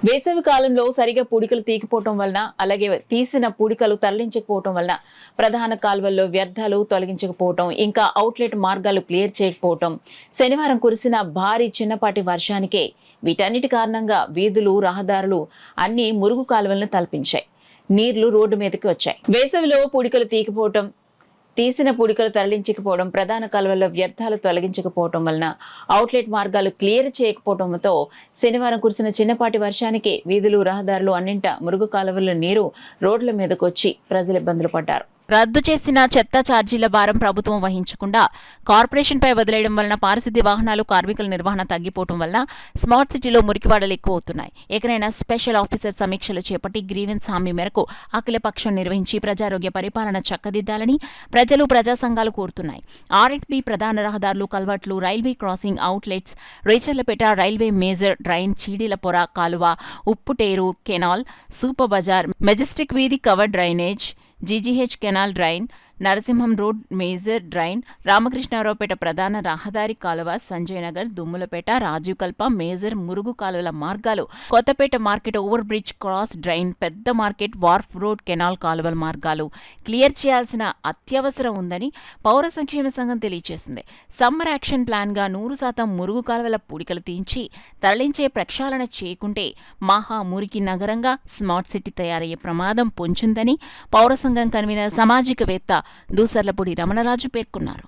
వేసవి కాలంలో సరిగా పూడికలు తీగిపోవటం వలన, అలాగే తీసిన పూడికలు తరలించకపోవటం వలన ప్రధాన కాలువల్లో వ్యర్థాలు తొలగించకపోవటం, ఇంకా అవుట్లెట్ మార్గాలు క్లియర్ చేయకపోవటం, శనివారం కురిసిన భారీ చిన్నపాటి వర్షానికే వీటన్నిటి కారణంగా వీధులు, రహదారులు అన్ని మురుగు కాలువలను తలపించాయి. నీళ్లు రోడ్డు మీదకి వచ్చాయి. వేసవిలో పూడికలు తీసిన పూడికలు తరలించకపోవడం, ప్రధాన కాలువల్లో వ్యర్థాలు తొలగించకపోవడం వలన, అవుట్లెట్ మార్గాలు క్లియర్ చేయకపోవడంతో శనివారం కురిసిన చిన్నపాటి వర్షానికి వీధులు, రహదారులు అన్నింటా మురుగు కాలువల్లో నీరు రోడ్ల మీదకొచ్చి ప్రజలు ఇబ్బందులు పడ్డారు. రద్దు చేసిన చెత్త ఛార్జీల భారం ప్రభుత్వం వహించకుండా కార్పొరేషన్పై వదిలేయడం వలన పారిశుద్ధ్య వాహనాలు, కార్మికుల నిర్వహణ తగ్గిపోవడం వలన స్మార్ట్ సిటీలో మురికివాడలు ఎక్కువ అవుతున్నాయి. ఎకరైనా స్పెషల్ ఆఫీసర్ సమీక్షలు చేపట్టి గ్రీవెన్స్ హామీ మేరకు అఖిలపక్షం నిర్వహించి ప్రజారోగ్య పరిపాలన చక్కదిద్దాలని ప్రజలు, ప్రజా సంఘాలు కోరుతున్నాయి. ఆర్ఎండ్బి ప్రధాన రహదారులు, కల్వర్ట్లు, railway crossing outlets, Recherlapeta railway major drain, Cheedilapora కాలువ, Upputeru canal, super bazaar, majestic వీధి cover drainage, GGH canal drain, Narasimham road major drain, Ramakrishnaraopeta ప్రధాన రహదారి కాలువ, సంజయ్ నగర్, దుమ్ములపేట, రాజీవ్ కల్ప మేజర్ మురుగు కాలువల మార్గాలు, Kothapeta market over bridge cross drain, పెద్ద మార్కెట్, వార్ఫ్ రోడ్ కెనాల్ కాలువల మార్గాలు క్లియర్ చేయాల్సిన అత్యవసరం ఉందని పౌర సంక్షేమ సంఘం తెలియజేసింది. సమ్మర్ యాక్షన్ ప్లాన్గా 100% మురుగు కాలువల పూడికలు తీయించి తరలించే ప్రక్షాళన చేయకుంటే మహా మురికి నగరంగా స్మార్ట్ సిటీ తయారయ్యే ప్రమాదం పొంచుందని పౌర సంఘం కన్వీనర్, సామాజికవేత్త దూసర్లపూడి రమణరాజు పేర్కొన్నారు.